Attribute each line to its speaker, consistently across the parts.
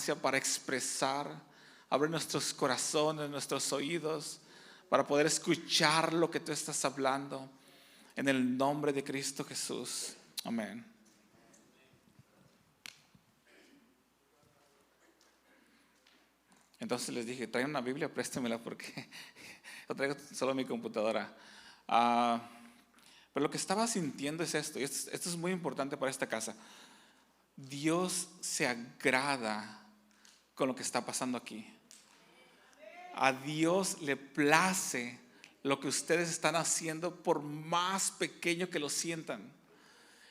Speaker 1: gracia para expresar. Abre nuestros corazones, nuestros oídos, para poder escuchar lo que tú estás hablando. En el nombre de Cristo Jesús. Amén. Entonces les dije, traen una Biblia, préstemela porque yo traigo solo mi computadora. Pero lo que estaba sintiendo es esto, y esto es muy importante para esta casa. Dios se agrada con lo que está pasando aquí. A Dios le place lo que ustedes están haciendo, por más pequeño que lo sientan.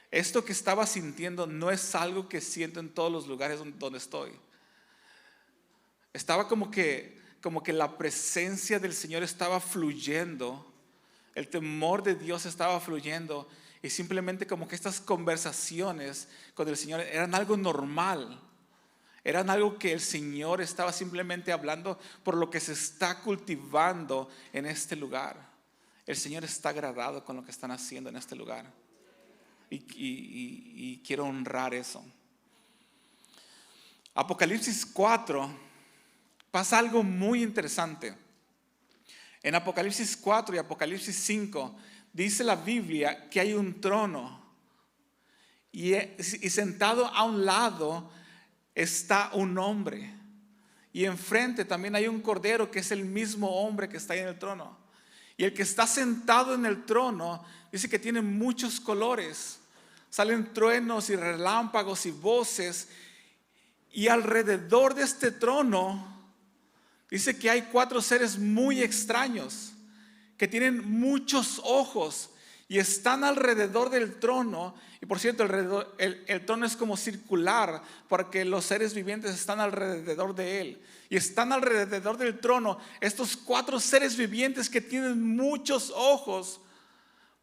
Speaker 1: Esto que estaba sintiendo no es algo que siento en todos los lugares donde estoy. Estaba como que la presencia del Señor estaba fluyendo, el temor de Dios estaba fluyendo, y simplemente como que estas conversaciones con el Señor eran algo normal. Eran algo que el Señor estaba simplemente hablando por lo que se está cultivando en este lugar. El Señor está agradado con lo que están haciendo en este lugar. Y quiero honrar eso. Apocalipsis 4 pasa algo muy interesante. En Apocalipsis 4 y Apocalipsis 5 dice la Biblia que hay un trono. Y sentado a un lado está un hombre, y enfrente también hay un cordero que es el mismo hombre que está ahí en el trono. Y el que está sentado en el trono dice que tiene muchos colores, salen truenos y relámpagos y voces, y alrededor de este trono dice que hay 4 seres muy extraños que tienen muchos ojos y están alrededor del trono. Y por cierto, el trono es como circular, porque los seres vivientes están alrededor de él. Y están alrededor del trono estos 4 seres vivientes que tienen muchos ojos,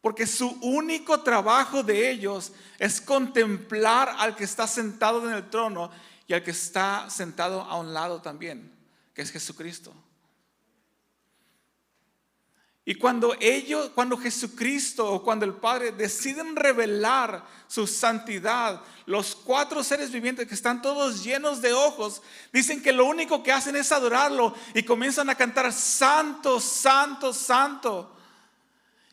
Speaker 1: porque su único trabajo de ellos es contemplar al que está sentado en el trono y al que está sentado a un lado también, que es Jesucristo. Y cuando Jesucristo o cuando el Padre deciden revelar su santidad, los 4 seres vivientes que están todos llenos de ojos, dicen que lo único que hacen es adorarlo y comienzan a cantar: santo, santo, santo.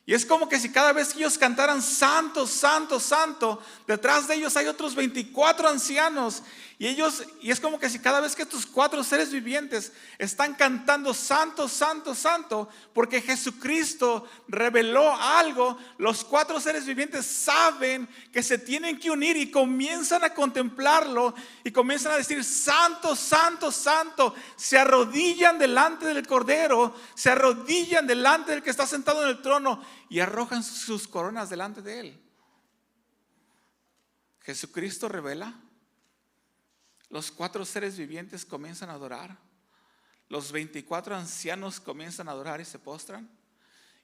Speaker 1: Y es como que si cada vez que ellos cantaran santo, santo, santo, detrás de ellos hay otros 24 ancianos. Y es como que si cada vez que estos 4 seres vivientes están cantando santo, santo, santo, porque Jesucristo reveló algo, los 4 seres vivientes saben que se tienen que unir y comienzan a contemplarlo y comienzan a decir: santo, santo, santo. Se arrodillan delante del Cordero, se arrodillan delante del que está sentado en el trono y arrojan sus coronas delante de él. Jesucristo revela. Los 4 seres vivientes comienzan a adorar. Los 24 ancianos comienzan a adorar y se postran.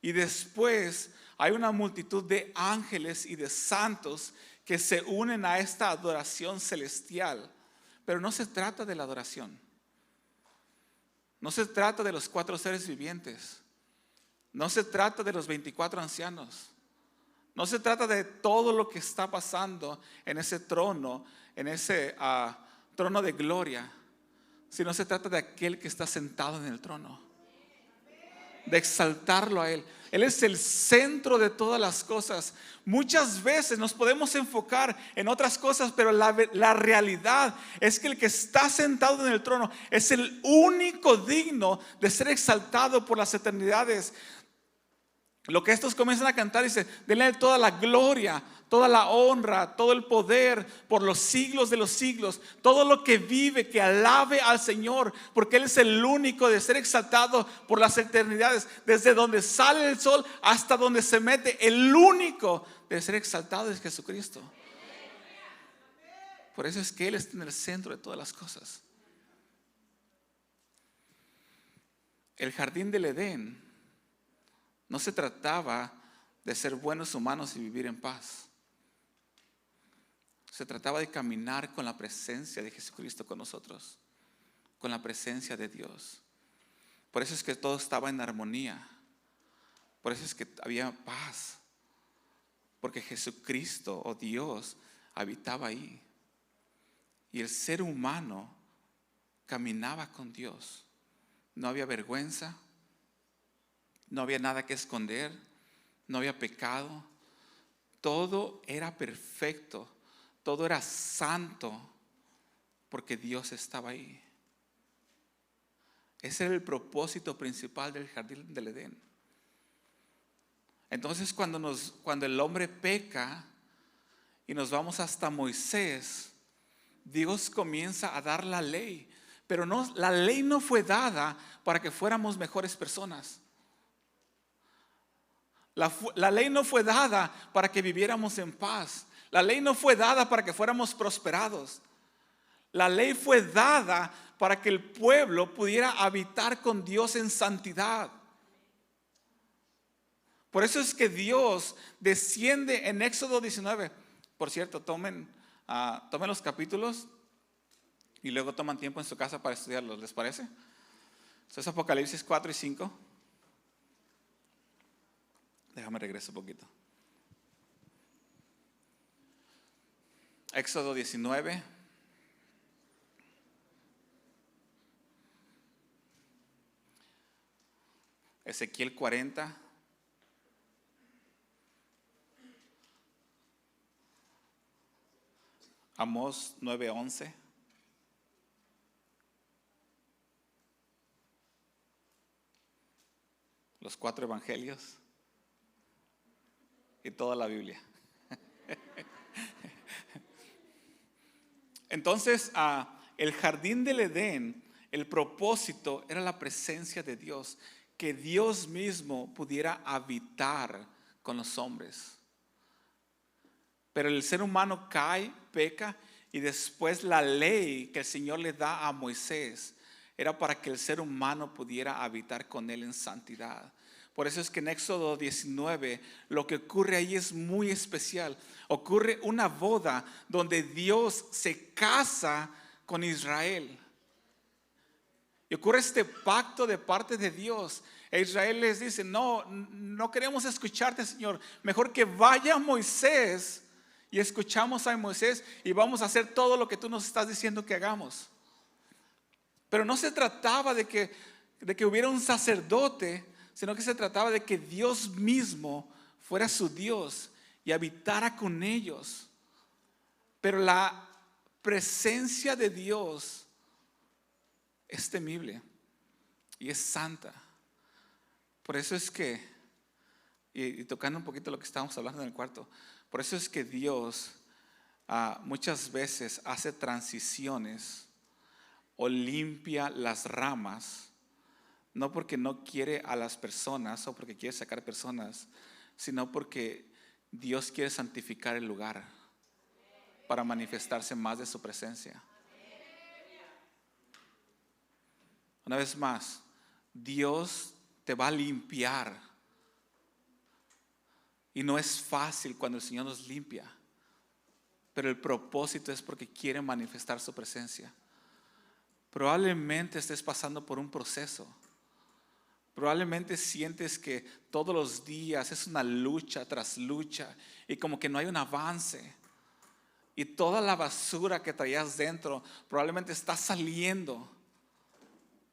Speaker 1: Y después hay una multitud de ángeles y de santos que se unen a esta adoración celestial. Pero no se trata de la adoración. No se trata de los 4 seres vivientes. No se trata de los 24 ancianos. No se trata de todo lo que está pasando en ese trono, en ese trono de gloria, sino se trata de aquel que está sentado en el trono, de exaltarlo a él. Él es el centro de todas las cosas. Muchas veces nos podemos enfocar en otras cosas, pero la realidad es que el que está sentado en el trono es el único digno de ser exaltado por las eternidades. Lo que estos comienzan a cantar dice: denle toda la gloria, toda la honra, todo el poder por los siglos de los siglos. Todo lo que vive, que alabe al Señor, porque Él es el único de ser exaltado por las eternidades. Desde donde sale el sol hasta donde se mete, el único de ser exaltado es Jesucristo. Por eso es que Él está en el centro de todas las cosas. El jardín del Edén no se trataba de ser buenos humanos y vivir en paz. Se trataba de caminar con la presencia de Jesucristo con nosotros, con la presencia de Dios. Por eso es que todo estaba en armonía. Por eso es que había paz. Porque Jesucristo o Dios habitaba ahí. Y el ser humano caminaba con Dios. No había vergüenza, no había nada que esconder, no había pecado. Todo era perfecto, todo era santo, porque Dios estaba ahí. Ese era el propósito principal del jardín del Edén. Entonces cuando el hombre peca y nos vamos hasta Moisés, Dios comienza a dar la ley. Pero no, la ley no fue dada para que fuéramos mejores personas. La ley no fue dada para que viviéramos en paz. La ley no fue dada para que fuéramos prosperados. La ley fue dada para que el pueblo pudiera habitar con Dios en santidad. Por eso es que Dios desciende en Éxodo 19. Por cierto, tomen los capítulos y luego toman tiempo en su casa para estudiarlos, ¿les parece? Esto es Apocalipsis 4 y 5. Déjame regreso un poquito. Éxodo 19. Ezequiel 40. Amós 9:11. Los 4 evangelios y toda la Biblia. Entonces, el jardín del Edén, el propósito era la presencia de Dios, que Dios mismo pudiera habitar con los hombres. Pero el ser humano cae, peca, y después la ley que el Señor le da a Moisés era para que el ser humano pudiera habitar con él en santidad. Por eso es que en Éxodo 19 lo que ocurre ahí es muy especial. Ocurre una boda donde Dios se casa con Israel. Y ocurre este pacto de parte de Dios. E Israel les dice, no queremos escucharte, Señor. Mejor que vaya Moisés y escuchamos a Moisés y vamos a hacer todo lo que tú nos estás diciendo que hagamos. Pero no se trataba de que hubiera un sacerdote, sino que se trataba de que Dios mismo fuera su Dios y habitara con ellos. Pero la presencia de Dios es temible y es santa. Por eso es que, y tocando un poquito lo que estábamos hablando en el cuarto, por eso es que Dios muchas veces hace transiciones o limpia las ramas, no porque no quiere a las personas o porque quiere sacar personas, sino porque Dios quiere santificar el lugar para manifestarse más de su presencia. Una vez más, Dios te va a limpiar. Y no es fácil cuando el Señor nos limpia, pero el propósito es porque quiere manifestar su presencia. Probablemente estés pasando por un proceso. Probablemente sientes que todos los días es una lucha tras lucha y como que no hay un avance. Y toda la basura que traías dentro probablemente está saliendo.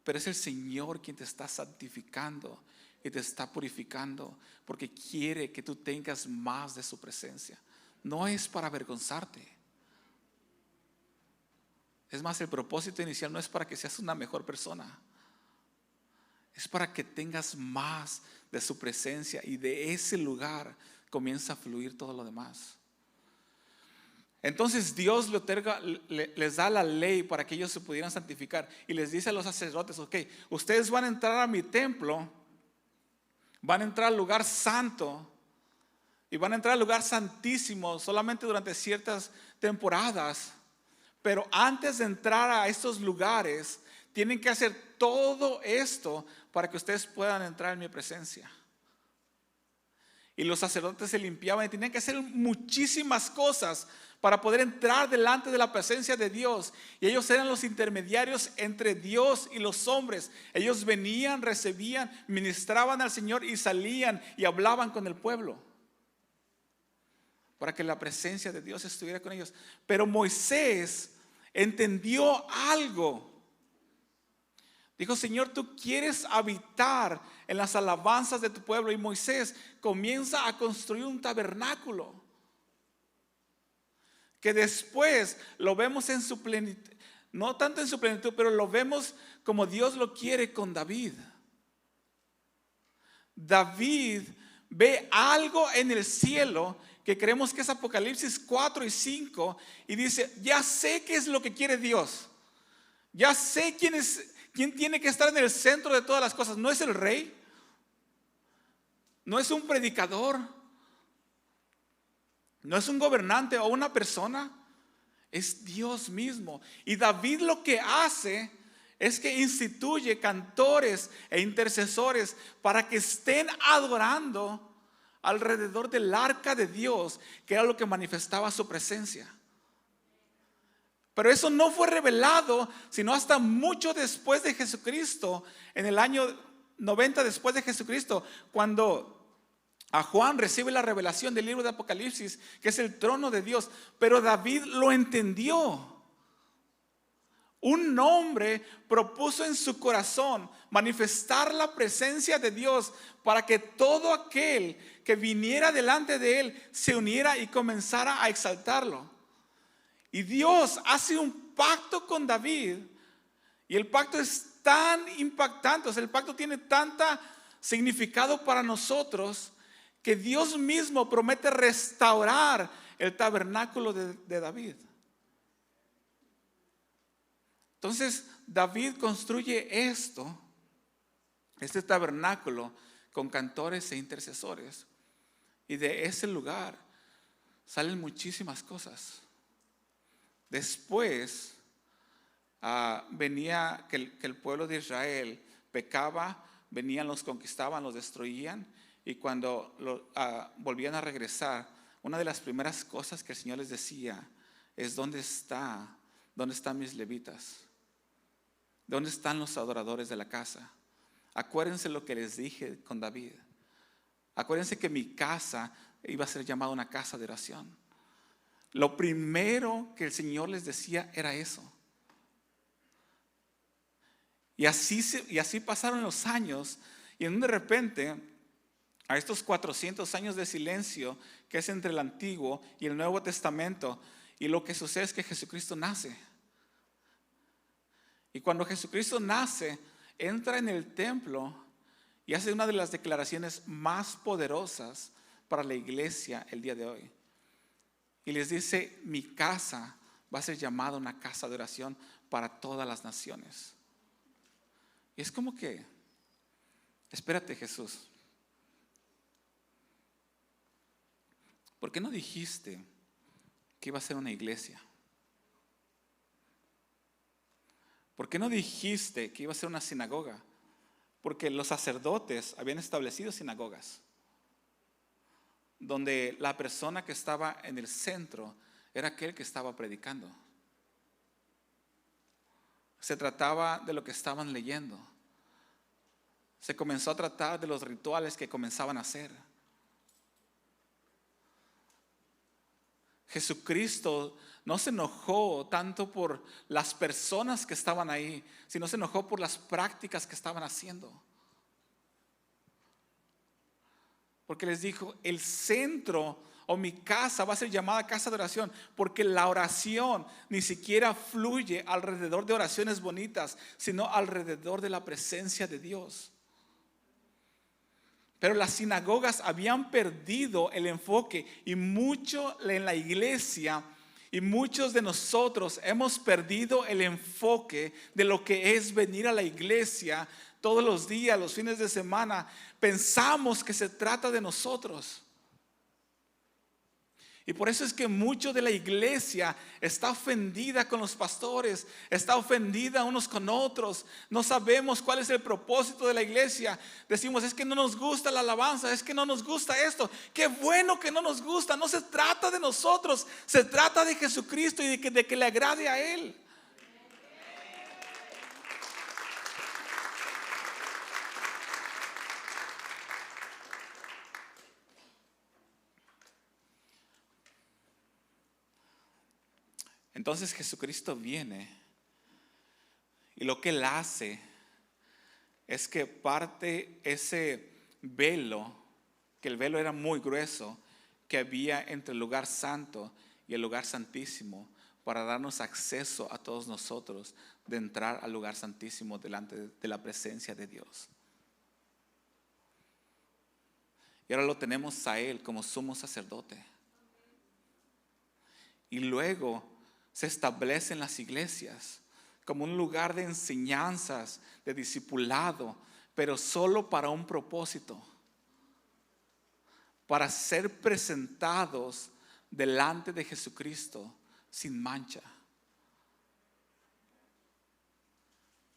Speaker 1: Pero es el Señor quien te está santificando y te está purificando porque quiere que tú tengas más de su presencia. No es para avergonzarte. Es más, el propósito inicial no es para que seas una mejor persona. Es para que tengas más de su presencia y de ese lugar comienza a fluir todo lo demás. Entonces Dios les da la ley para que ellos se pudieran santificar y les dice a los sacerdotes, ok, ustedes van a entrar a mi templo, van a entrar al lugar santo y van a entrar al lugar santísimo solamente durante ciertas temporadas. Pero antes de entrar a estos lugares, tienen que hacer todo esto para que ustedes puedan entrar en mi presencia. Y los sacerdotes se limpiaban y tenían que hacer muchísimas cosas para poder entrar delante de la presencia de Dios. Y ellos eran los intermediarios entre Dios y los hombres. Ellos venían, recibían, ministraban al Señor y salían y hablaban con el pueblo, para que la presencia de Dios estuviera con ellos. Pero Moisés entendió algo. Dijo, Señor, tú quieres habitar en las alabanzas de tu pueblo. Y Moisés comienza a construir un tabernáculo, que después lo vemos en su plenitud, no tanto en su plenitud, pero lo vemos como Dios lo quiere con David. David ve algo en el cielo que creemos que es Apocalipsis 4 y 5, y dice, ya sé qué es lo que quiere Dios. Ya sé quién tiene que estar en el centro de todas las cosas. No es el rey, no es un predicador, no es un gobernante o una persona, es Dios mismo. Y David lo que hace es que instituye cantores e intercesores para que estén adorando alrededor del arca de Dios, que era lo que manifestaba su presencia. Pero eso no fue revelado sino hasta mucho después de Jesucristo, en el año 90 después de Jesucristo, cuando a Juan recibe la revelación del libro de Apocalipsis, que es el trono de Dios. Pero David lo entendió. Un hombre propuso en su corazón manifestar la presencia de Dios para que todo aquel que viniera delante de él se uniera y comenzara a exaltarlo. Y Dios hace un pacto con David, y el pacto es tan impactante, o sea, el pacto tiene tanta significado para nosotros, que Dios mismo promete restaurar el tabernáculo de David. Entonces David construye este tabernáculo con cantores e intercesores, y de ese lugar salen muchísimas cosas. Después venía que el pueblo de Israel pecaba, venían, los conquistaban, los destruían, y cuando volvían a regresar, una de las primeras cosas que el Señor les decía es: ¿dónde están mis levitas? ¿Dónde están los adoradores de la casa? Acuérdense lo que les dije con David. Acuérdense que mi casa iba a ser llamada una casa de oración. Lo primero que el Señor les decía era eso. Y así pasaron los años, y de repente, a estos 400 años de silencio que es entre el Antiguo y el Nuevo Testamento, y lo que sucede es que Jesucristo nace. Y cuando Jesucristo nace, entra en el templo y hace una de las declaraciones más poderosas para la iglesia el día de hoy. Y les dice: mi casa va a ser llamada una casa de oración para todas las naciones. Y es como que, espérate, Jesús, ¿por qué no dijiste que iba a ser una iglesia? ¿Por qué no dijiste que iba a ser una sinagoga? Porque los sacerdotes habían establecido sinagogas, donde la persona que estaba en el centro era aquel que estaba predicando. Se trataba de lo que estaban leyendo. Se comenzó a tratar de los rituales que comenzaban a hacer. Jesucristo no se enojó tanto por las personas que estaban ahí, sino se enojó por las prácticas que estaban haciendo. Porque les dijo: el centro o mi casa va a ser llamada casa de oración, porque la oración ni siquiera fluye alrededor de oraciones bonitas, sino alrededor de la presencia de Dios. Pero las sinagogas habían perdido el enfoque, y mucho en la iglesia y muchos de nosotros hemos perdido el enfoque de lo que es venir a la iglesia todos los días, los fines de semana. Pensamos que se trata de nosotros. Y por eso es que mucho de la iglesia está ofendida con los pastores, está ofendida unos con otros. No sabemos cuál es el propósito de la iglesia. Decimos: es que no nos gusta la alabanza, es que no nos gusta esto. Qué bueno que no nos gusta. No se trata de nosotros, se trata de Jesucristo y de que le agrade a Él. Entonces Jesucristo viene, y lo que Él hace es que parte ese velo, que el velo era muy grueso, que había entre el lugar santo y el lugar santísimo, para darnos acceso a todos nosotros de entrar al lugar santísimo delante de la presencia de Dios. Y ahora lo tenemos a Él como sumo sacerdote. Y luego se establecen las iglesias como un lugar de enseñanzas, de discipulado, pero solo para un propósito: para ser presentados delante de Jesucristo sin mancha.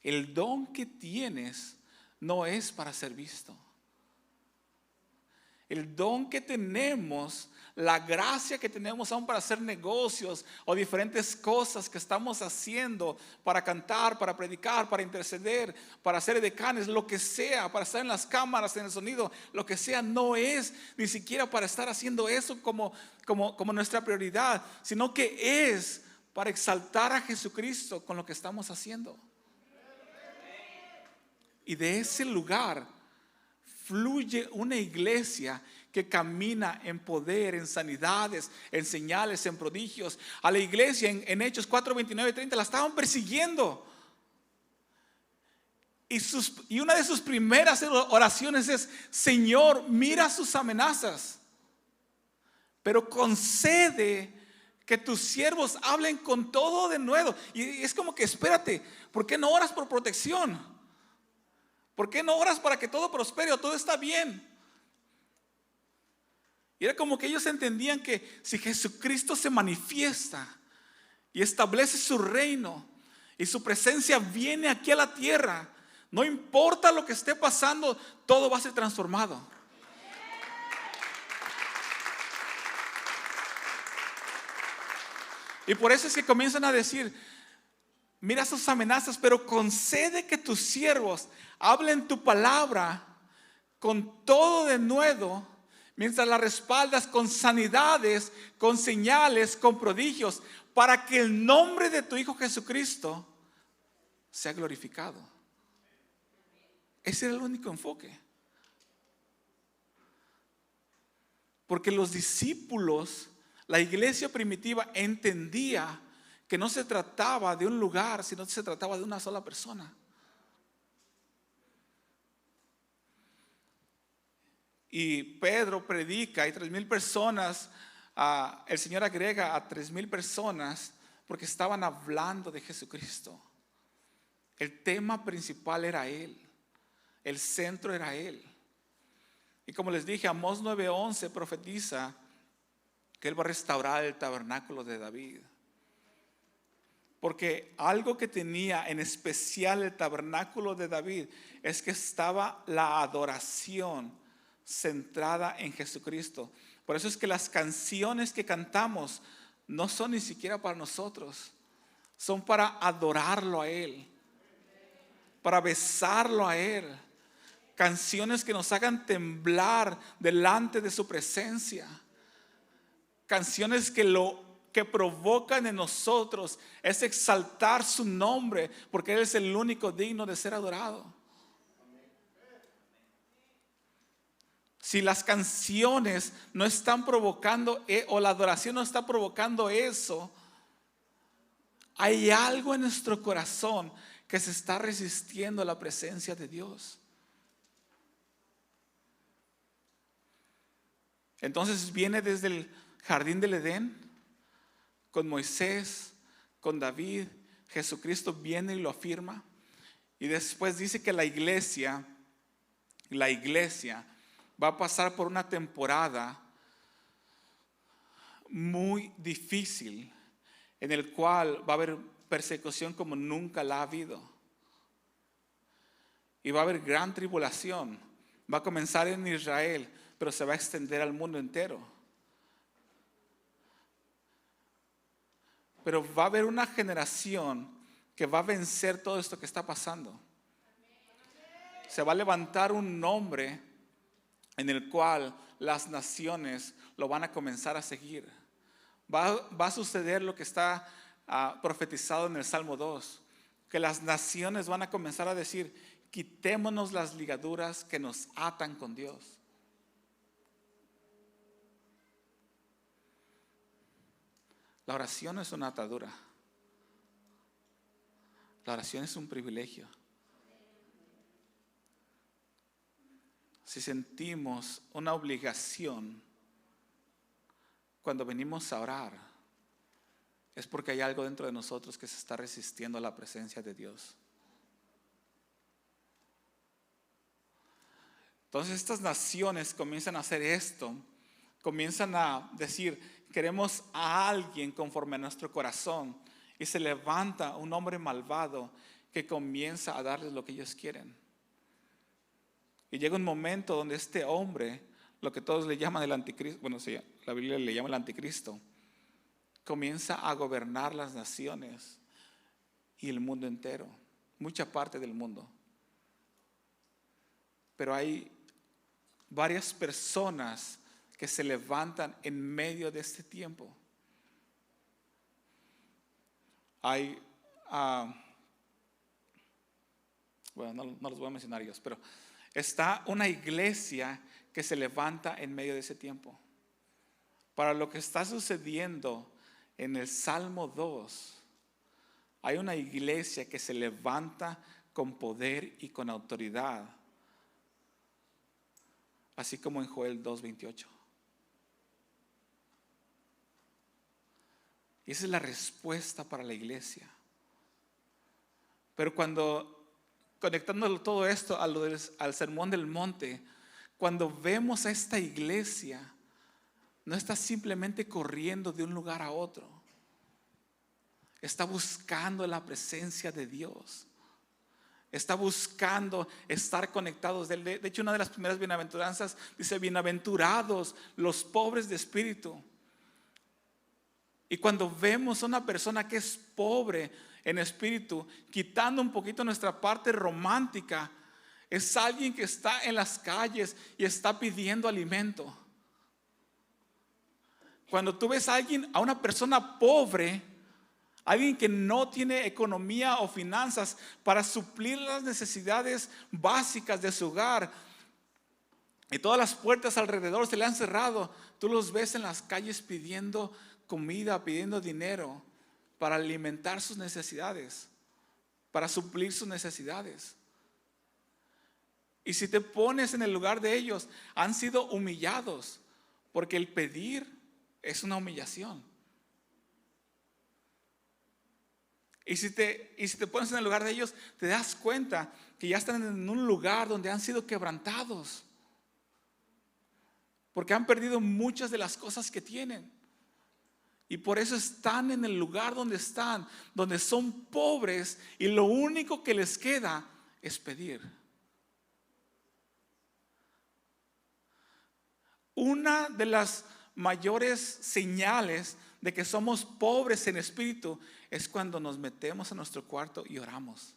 Speaker 1: El don que tienes no es para ser visto. El don que tenemos, la gracia que tenemos aún para hacer negocios o diferentes cosas que estamos haciendo, para cantar, para predicar, para interceder, para hacer decanes, lo que sea, para estar en las cámaras, en el sonido, lo que sea, no es ni siquiera para estar haciendo eso como nuestra prioridad, sino que es para exaltar a Jesucristo con lo que estamos haciendo. Y de ese lugar fluye una iglesia que camina en poder, en sanidades, en señales, en prodigios. A la iglesia en Hechos 4, 29 y 30 la estaban persiguiendo. Y una de sus primeras oraciones es: Señor, mira sus amenazas, pero concede que tus siervos hablen con todo de nuevo. Y es como que, espérate, ¿por qué no oras por protección? ¿Por qué no oras para que todo prospere o todo está bien? Y era como que ellos entendían que si Jesucristo se manifiesta y establece su reino y su presencia viene aquí a la tierra, no importa lo que esté pasando, todo va a ser transformado. Y por eso es que comienzan a decir: mira sus amenazas, pero concede que tus siervos hablen tu palabra con todo denuedo, mientras la respaldas con sanidades, con señales, con prodigios, para que el nombre de tu Hijo Jesucristo sea glorificado. Ese era el único enfoque. Porque los discípulos, la iglesia primitiva, entendía que no se trataba de un lugar, sino que se trataba de una sola persona. Y Pedro predica y 3,000 personas, el Señor agrega a 3,000 personas porque estaban hablando de Jesucristo. El tema principal era Él, el centro era Él. Y como les dije, Amós 9:11 profetiza que Él va a restaurar el tabernáculo de David. Porque algo que tenía en especial el tabernáculo de David es que estaba la adoración centrada en Jesucristo. Por eso es que las canciones que cantamos no son ni siquiera para nosotros, son para adorarlo a Él, para besarlo a Él. Canciones que nos hagan temblar delante de su presencia. Canciones que provocan en nosotros es exaltar su nombre, porque Él es el único digno de ser adorado. Si las canciones no están provocando, o la adoración no está provocando eso, hay algo en nuestro corazón que se está resistiendo a la presencia de Dios. Entonces viene desde el jardín del Edén, con Moisés, con David. Jesucristo viene y lo afirma. Y después dice que la iglesia va a pasar por una temporada muy difícil, en el cual va a haber persecución como nunca la ha habido. Y va a haber gran tribulación. Va a comenzar en Israel, pero se va a extender al mundo entero. Pero va a haber una generación que va a vencer todo esto que está pasando. Se va a levantar un nombre en el cual las naciones lo van a comenzar a seguir. Va a suceder lo que está profetizado en el Salmo 2, que las naciones van a comenzar a decir: quitémonos las ligaduras que nos atan con Dios. La oración no es una atadura. La oración es un privilegio. Si sentimos una obligación cuando venimos a orar, es porque hay algo dentro de nosotros que se está resistiendo a la presencia de Dios. Entonces estas naciones comienzan a hacer esto, comienzan a decir, queremos a alguien conforme a nuestro corazón, y se levanta un hombre malvado que comienza a darles lo que ellos quieren. Y llega un momento donde este hombre, lo que todos le llaman el anticristo, bueno, sí, la Biblia le llama el anticristo, comienza a gobernar las naciones y el mundo entero, mucha parte del mundo. Pero hay varias personas que se levantan en medio de este tiempo. Hay, bueno, no los voy a mencionar ellos, pero está una iglesia que se levanta en medio de ese tiempo. Para lo que está sucediendo en el Salmo 2, hay una iglesia que se levanta con poder y con autoridad, así como en Joel 2:28. Y esa es la respuesta para la iglesia. Pero conectándolo todo esto al Sermón del Monte, cuando vemos a esta iglesia, no está simplemente corriendo de un lugar a otro. Está buscando la presencia de Dios. Está buscando estar conectados. De hecho, una de las primeras bienaventuranzas dice, bienaventurados los pobres de espíritu. Y cuando vemos a una persona que es pobre en espíritu, quitando un poquito nuestra parte romántica, es alguien que está en las calles y está pidiendo alimento. Cuando tú ves a una persona pobre, alguien que no tiene economía o finanzas para suplir las necesidades básicas de su hogar, y todas las puertas alrededor se le han cerrado, tú los ves en las calles pidiendo comida, pidiendo dinero para alimentar sus necesidades, para suplir sus necesidades. Y si te pones en el lugar de ellos, han sido humillados, porque el pedir es una humillación. Y si te pones en el lugar de ellos, te das cuenta que ya están en un lugar donde han sido quebrantados, porque han perdido muchas de las cosas que tienen. Y por eso están en el lugar donde están, donde son pobres, y lo único que les queda es pedir. Una de las mayores señales de que somos pobres en espíritu es cuando nos metemos a nuestro cuarto y oramos.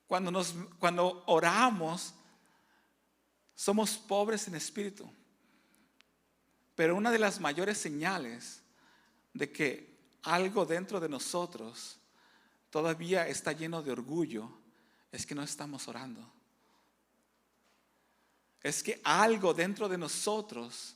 Speaker 1: Cuando oramos, somos pobres en espíritu. Pero una de las mayores señales de que algo dentro de nosotros todavía está lleno de orgullo es que no estamos orando. Es que algo dentro de nosotros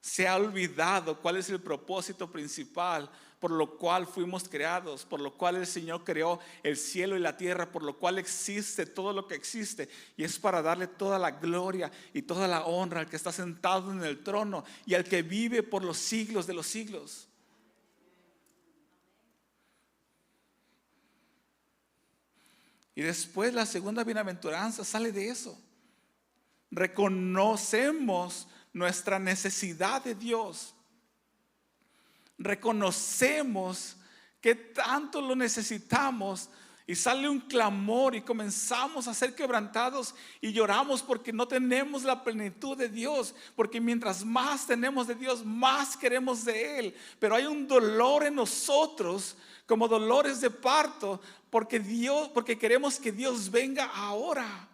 Speaker 1: se ha olvidado cuál es el propósito principal por lo cual fuimos creados, por lo cual el Señor creó el cielo y la tierra, por lo cual existe todo lo que existe, y es para darle toda la gloria y toda la honra al que está sentado en el trono y al que vive por los siglos de los siglos. Y después la segunda bienaventuranza sale de eso. Reconocemos nuestra necesidad de Dios. Reconocemos que tanto lo necesitamos, y sale un clamor y comenzamos a ser quebrantados y lloramos porque no tenemos la plenitud de Dios, porque mientras más tenemos de Dios, más queremos de Él. Pero hay un dolor en nosotros, como dolores de parto, porque queremos que Dios venga ahora.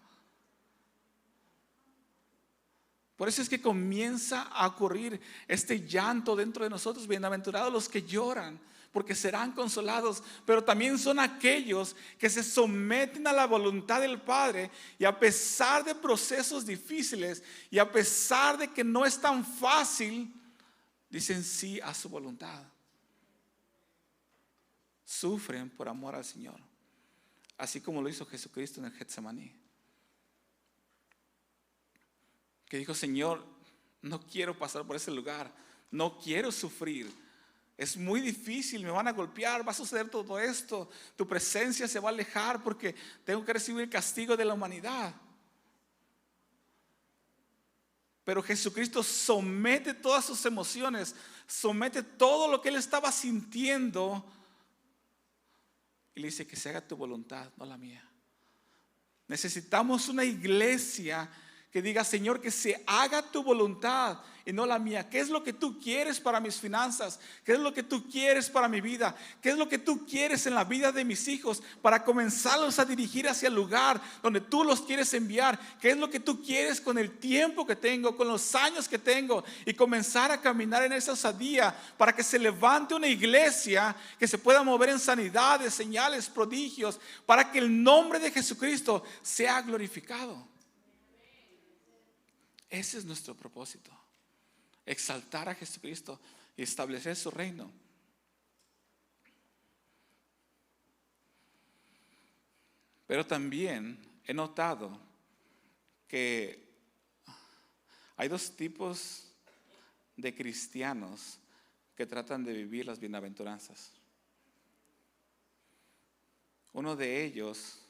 Speaker 1: Por eso es que comienza a ocurrir este llanto dentro de nosotros. Bienaventurados los que lloran, porque serán consolados, pero también son aquellos que se someten a la voluntad del Padre y a pesar de procesos difíciles y a pesar de que no es tan fácil, dicen sí a su voluntad. Sufren por amor al Señor, así como lo hizo Jesucristo en el Getsemaní, que dijo: Señor, no quiero pasar por ese lugar, no quiero sufrir. Es muy difícil, me van a golpear, va a suceder todo esto, tu presencia se va a alejar porque tengo que recibir el castigo de la humanidad. Pero Jesucristo somete todas sus emociones, somete todo lo que él estaba sintiendo y le dice: que se haga tu voluntad, no la mía. Necesitamos una iglesia que diga: Señor, que se haga tu voluntad y no la mía. ¿Qué es lo que tú quieres para mis finanzas? ¿Qué es lo que tú quieres para mi vida? ¿Qué es lo que tú quieres en la vida de mis hijos para comenzarlos a dirigir hacia el lugar donde tú los quieres enviar? ¿Qué es lo que tú quieres con el tiempo que tengo, con los años que tengo, y comenzar a caminar en esa osadía para que se levante una iglesia que se pueda mover en sanidades, señales, prodigios, para que el nombre de Jesucristo sea glorificado? Ese es nuestro propósito: exaltar a Jesucristo y establecer su reino. Pero también he notado que hay dos tipos de cristianos que tratan de vivir las bienaventuranzas. Uno de ellos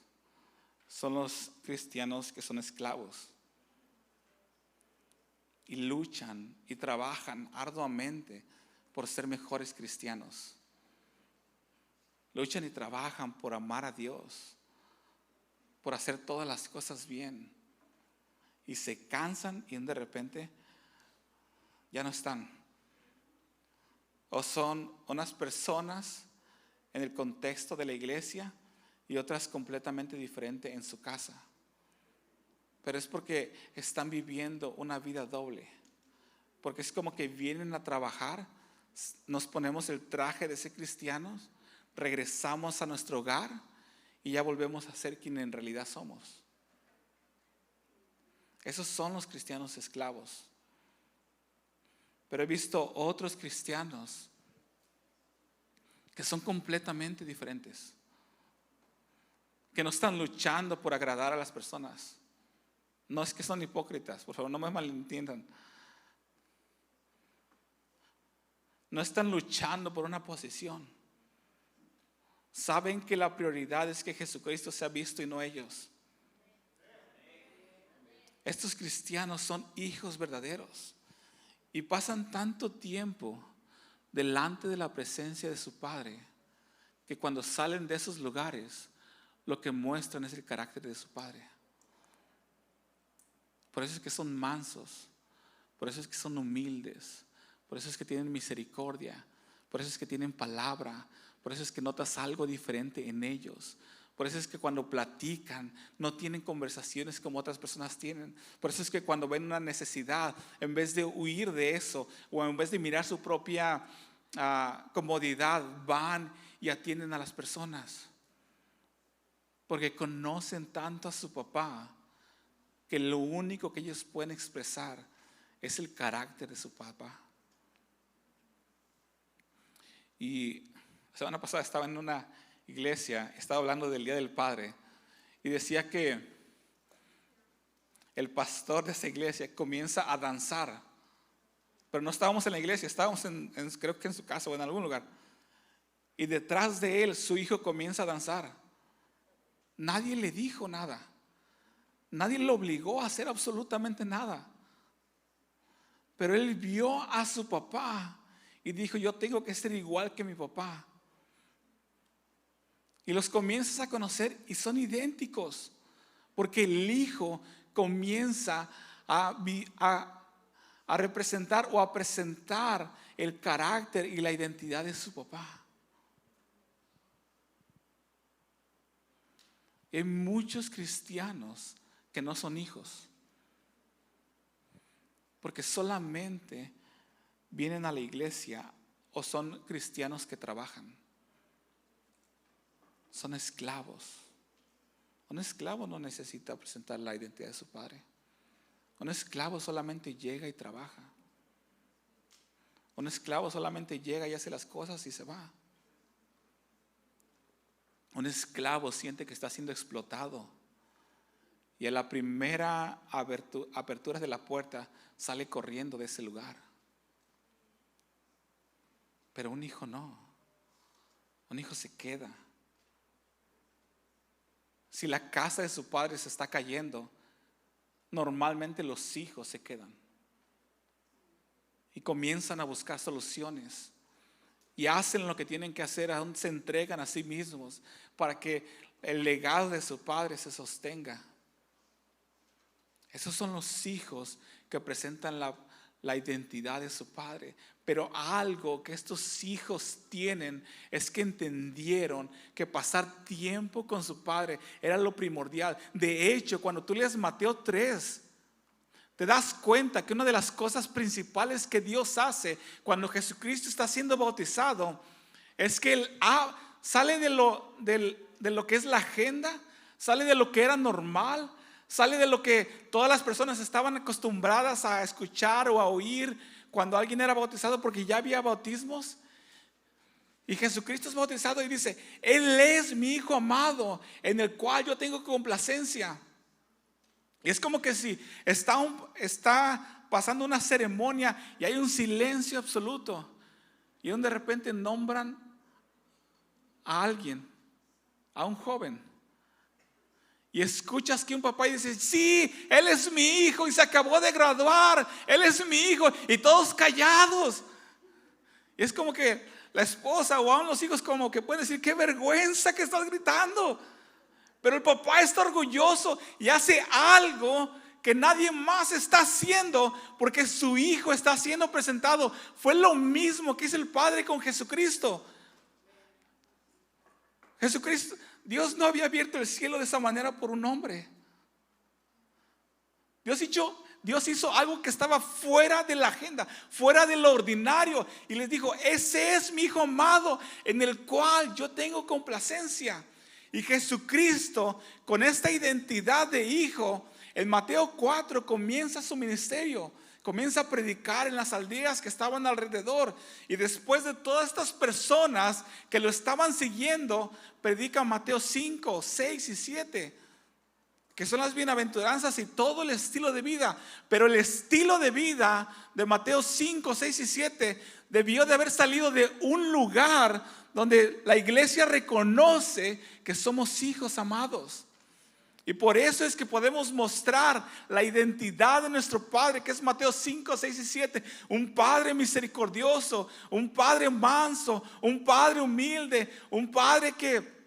Speaker 1: son los cristianos que son esclavos y luchan y trabajan arduamente por ser mejores cristianos. Luchan y trabajan por amar a Dios, por hacer todas las cosas bien, y se cansan y de repente ya no están. O son unas personas en el contexto de la iglesia y otras completamente diferentes en su casa. Pero es porque están viviendo una vida doble. Porque es como que vienen a trabajar, nos ponemos el traje de ser cristianos, regresamos a nuestro hogar y ya volvemos a ser quien en realidad somos. Esos son los cristianos esclavos. Pero he visto otros cristianos que son completamente diferentes, que no están luchando por agradar a las personas. No es que son hipócritas, por favor, no me malentiendan. No están luchando por una posición. Saben que la prioridad es que Jesucristo sea visto y no ellos. Estos cristianos son hijos verdaderos y pasan tanto tiempo delante de la presencia de su Padre que cuando salen de esos lugares lo que muestran es el carácter de su Padre. Por eso es que son mansos, por eso es que son humildes, por eso es que tienen misericordia, por eso es que tienen palabra, por eso es que notas algo diferente en ellos. Por eso es que cuando platican no tienen conversaciones como otras personas tienen. Por eso es que cuando ven una necesidad, en vez de huir de eso o en vez de mirar su propia comodidad, van y atienden a las personas. Porque conocen tanto a su papá que lo único que ellos pueden expresar es el carácter de su papá. Y la semana pasada estaba en una iglesia, estaba hablando del Día del Padre y decía que el pastor de esa iglesia comienza a danzar, pero no estábamos en la iglesia, estábamos creo que en su casa o en algún lugar, y detrás de él su hijo comienza a danzar. Nadie le dijo nada, nadie lo obligó a hacer absolutamente nada, pero él vio a su papá y dijo: yo tengo que ser igual que mi papá. Y los comienzas a conocer y son idénticos, porque el hijo comienza a representar o a presentar el carácter y la identidad de su papá. Hay muchos cristianos que no son hijos, porque solamente vienen a la iglesia o son cristianos que trabajan? Son esclavos. Un esclavo no necesita presentar la identidad de su padre. Un esclavo solamente llega y trabaja. Un esclavo solamente llega y hace las cosas y se va. Un esclavo siente que está siendo explotado y a la primera apertura de la puerta sale corriendo de ese lugar. Pero un hijo no. Un hijo se queda. Si la casa de su padre se está cayendo, normalmente los hijos se quedan y comienzan a buscar soluciones y hacen lo que tienen que hacer, aún se entregan a sí mismos para que el legado de su padre se sostenga. Esos son los hijos que presentan la identidad de su padre. Pero algo que estos hijos tienen es que entendieron que pasar tiempo con su padre era lo primordial. De hecho, cuando tú lees Mateo 3, te das cuenta que una de las cosas principales que Dios hace cuando Jesucristo está siendo bautizado es que Él sale de lo que es la agenda, sale de lo que era normal, sale de lo que todas las personas estaban acostumbradas a escuchar o a oír cuando alguien era bautizado, porque ya había bautismos. Y Jesucristo es bautizado y dice: Él es mi Hijo amado, en el cual yo tengo complacencia. Y es como que si está pasando una ceremonia y hay un silencio absoluto, y donde de repente nombran a alguien, a un joven, y escuchas que un papá dice: sí, él es mi hijo y se acabó de graduar, él es mi hijo, y todos callados. Y es como que la esposa o aún los hijos como que pueden decir: qué vergüenza que estás gritando. Pero el papá está orgulloso y hace algo que nadie más está haciendo, porque su hijo está siendo presentado. Fue lo mismo que hizo el Padre con Jesucristo. Jesucristo, Dios no había abierto el cielo de esa manera por un hombre. Dios hizo algo que estaba fuera de la agenda, fuera de lo ordinario, y les dijo: ese es mi Hijo amado, en el cual yo tengo complacencia. Y Jesucristo, con esta identidad de hijo, en Mateo 4 comienza su ministerio. Comienza a predicar en las aldeas que estaban alrededor. Y después de todas estas personas que lo estaban siguiendo, predica Mateo 5, 6 y 7, que son las bienaventuranzas y todo el estilo de vida. Pero el estilo de vida de Mateo 5, 6 y 7 debió de haber salido de un lugar donde la iglesia reconoce que somos hijos amados. Y por eso es que podemos mostrar la identidad de nuestro Padre, que es Mateo 5, 6 y 7. Un Padre misericordioso, un Padre manso, un Padre humilde, un Padre que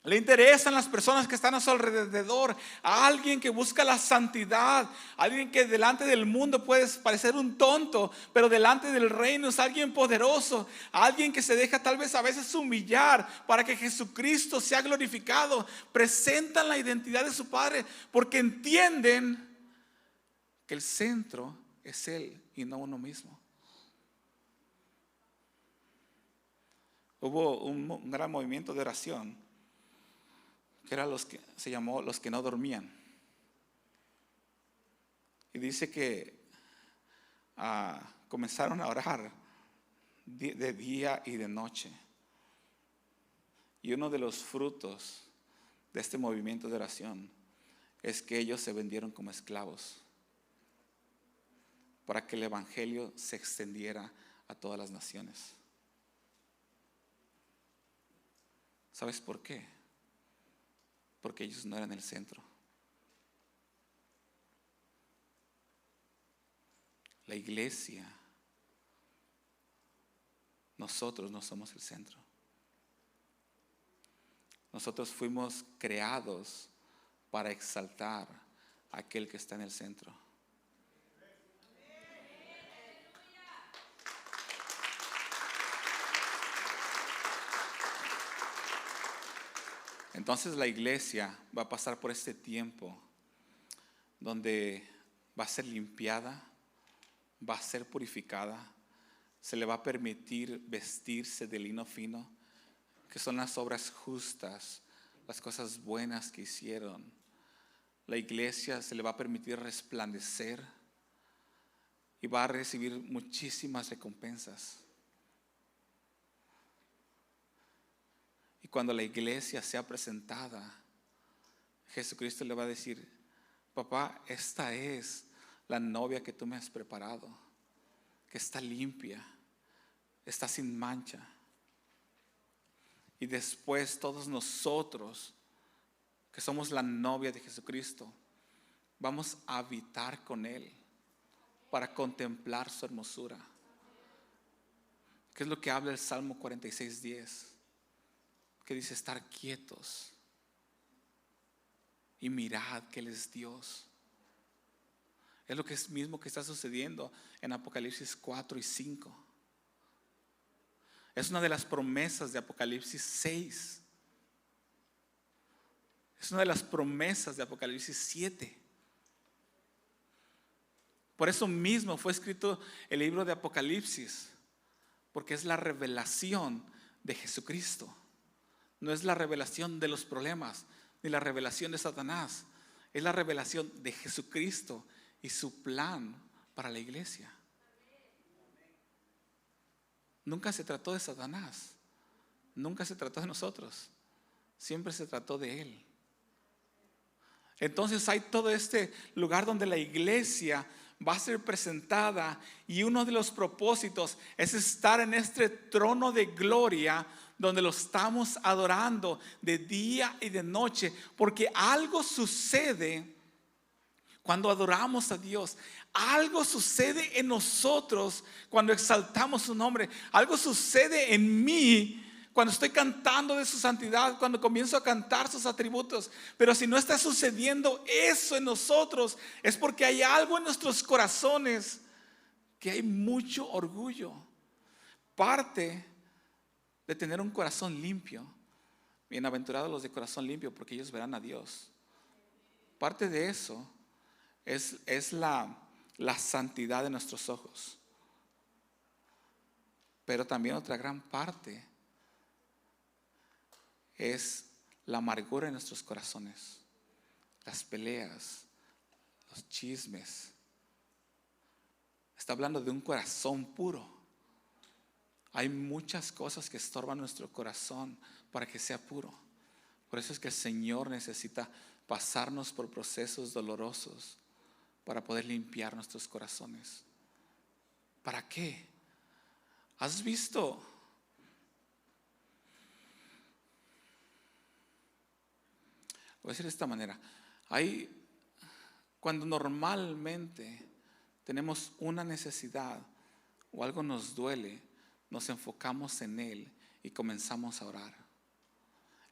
Speaker 1: le interesan las personas que están a su alrededor, a alguien que busca la santidad, alguien que delante del mundo puede parecer un tonto, pero delante del reino es alguien poderoso, alguien que se deja tal vez a veces humillar para que Jesucristo sea glorificado. Presentan la identidad de su Padre porque entienden que el centro es Él y no uno mismo. Hubo un gran movimiento de oración que era se llamó los que no dormían. Y dice que comenzaron a orar de día y de noche. Y uno de los frutos de este movimiento de oración es que ellos se vendieron como esclavos para que el evangelio se extendiera a todas las naciones. ¿Sabes por qué? Porque ellos no eran el centro. La iglesia, nosotros no somos el centro. Nosotros fuimos creados para exaltar a aquel que está en el centro. Entonces la iglesia va a pasar por este tiempo donde va a ser limpiada, va a ser purificada, se le va a permitir vestirse de lino fino, que son las obras justas, las cosas buenas que hicieron. La iglesia se le va a permitir resplandecer y va a recibir muchísimas recompensas. Y cuando la iglesia sea presentada, Jesucristo le va a decir: papá, esta es la novia que tú me has preparado, que está limpia, está sin mancha. Y después todos nosotros, que somos la novia de Jesucristo, vamos a habitar con Él para contemplar su hermosura. ¿Qué es lo que habla el Salmo 46:10? Que dice: estar quietos y mirad que Él es Dios. Es lo que es mismo que está sucediendo en Apocalipsis 4 y 5. Es una de las promesas de Apocalipsis 6. Es una de las promesas de Apocalipsis 7. Por eso mismo fue escrito el libro de Apocalipsis, porque es la revelación de Jesucristo. No es la revelación de los problemas, ni la revelación de Satanás. Es la revelación de Jesucristo y su plan para la iglesia. Nunca se trató de Satanás, nunca se trató de nosotros, siempre se trató de Él. Entonces hay todo este lugar donde la iglesia va a ser presentada, y uno de los propósitos es estar en este trono de gloria donde lo estamos adorando de día y de noche, porque algo sucede cuando adoramos a Dios. Algo sucede en nosotros cuando exaltamos su nombre. Algo sucede en mí cuando estoy cantando de su santidad, cuando comienzo a cantar sus atributos. Pero si no está sucediendo eso en nosotros, es porque hay algo en nuestros corazones, que hay mucho orgullo. Parte de tener un corazón limpio, bienaventurados los de corazón limpio, porque ellos verán a Dios. Parte de eso es la santidad de nuestros ojos. Pero también otra gran parte es la amargura en nuestros corazones, las peleas, los chismes. Está hablando de un corazón puro. Hay muchas cosas que estorban nuestro corazón para que sea puro. Por eso es que el Señor necesita pasarnos por procesos dolorosos para poder limpiar nuestros corazones. ¿Para qué? ¿Has visto? Voy a decir de esta manera. Cuando normalmente tenemos una necesidad o algo nos duele, nos enfocamos en Él y comenzamos a orar.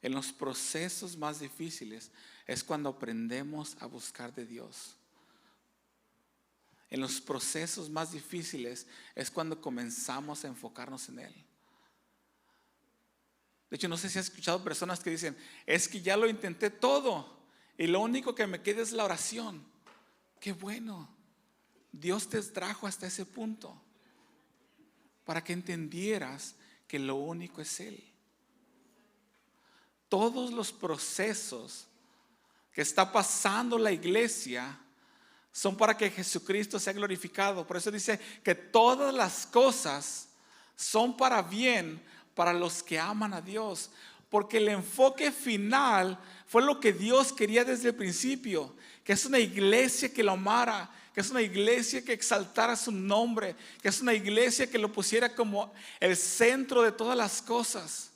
Speaker 1: En los procesos más difíciles es cuando aprendemos a buscar de Dios. En los procesos más difíciles es cuando comenzamos a enfocarnos en Él. De hecho, no sé si has escuchado personas que dicen: es que ya lo intenté todo y lo único que me queda es la oración. Qué bueno, Dios te trajo hasta ese punto para que entendieras que lo único es Él. Todos los procesos que está pasando la iglesia son para que Jesucristo sea glorificado. Por eso dice que todas las cosas son para bien para los que aman a Dios, porque el enfoque final fue lo que Dios quería desde el principio, que es una iglesia que lo amara, que es una iglesia que exaltara su nombre, que es una iglesia que lo pusiera como el centro de todas las cosas.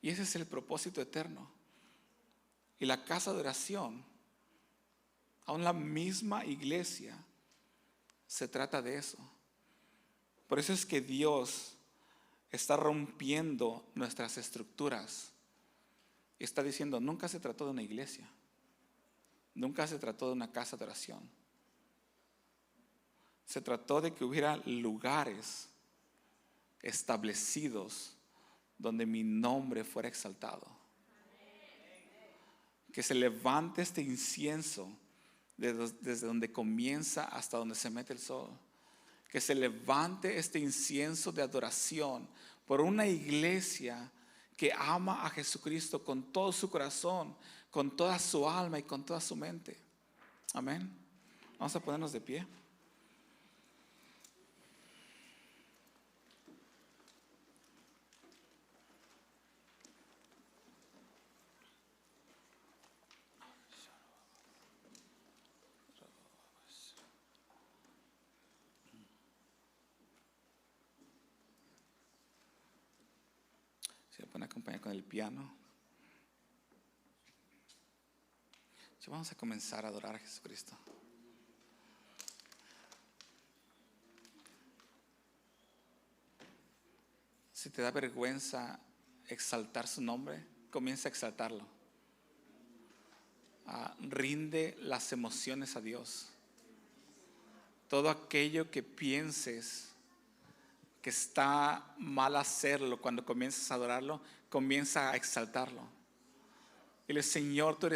Speaker 1: Y ese es el propósito eterno. Y la casa de oración, aún la misma iglesia, se trata de eso. Por eso es que Dios está rompiendo nuestras estructuras y está diciendo: nunca se trató de una iglesia, nunca se trató de una casa de oración. Se trató de que hubiera lugares establecidos donde mi nombre fuera exaltado. Que se levante este incienso desde donde comienza hasta donde se mete el sol. que se levante este incienso de adoración por una iglesia que ama a Jesucristo con todo su corazón, con toda su alma y con toda su mente. Amén. Vamos a ponernos de pie. Se me pueden acompañar con el piano. Ya vamos a comenzar a adorar a Jesucristo. Si te da vergüenza exaltar su nombre, comienza a exaltarlo. Rinde las emociones a Dios. Todo aquello que pienses que está mal hacerlo, cuando comienzas a adorarlo, comienza a exaltarlo. Dile: Señor, tú eres